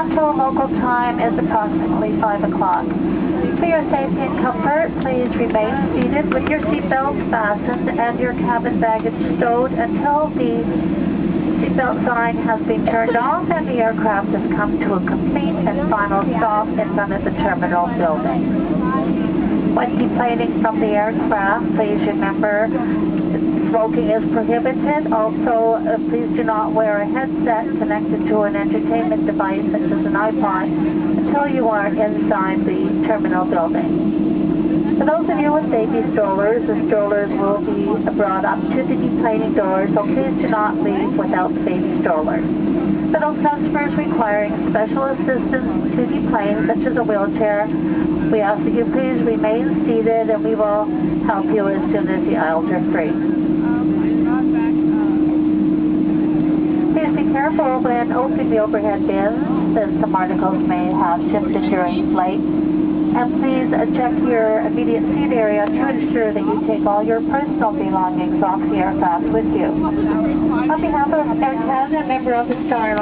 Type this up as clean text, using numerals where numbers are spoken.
Toronto local time is approximately 5 o'clock. For your safety and comfort, please remain seated with your seatbelts fastened and your cabin baggage stowed until the seatbelt sign has been turned off and the aircraft has come to a complete and final stop in front of the terminal building. When deplaning from the aircraft, please remember smoking is prohibited. Also, please do not wear a headset connected to an entertainment device such as an iPod until you are inside the terminal building. For those of you with baby strollers, the strollers will be brought up to the deplaning doors, so please do not leave without the baby strollers. For those customers requiring special assistance to deplane, such as a wheelchair, we ask that you please remain seated and we will help you as soon as the aisles are free. Please be careful when opening the overhead bins, as some articles may have shifted during flight. And please check your immediate seat area to ensure that you take all your personal belongings off the aircraft with you. On behalf of Aircanada, a member of the Star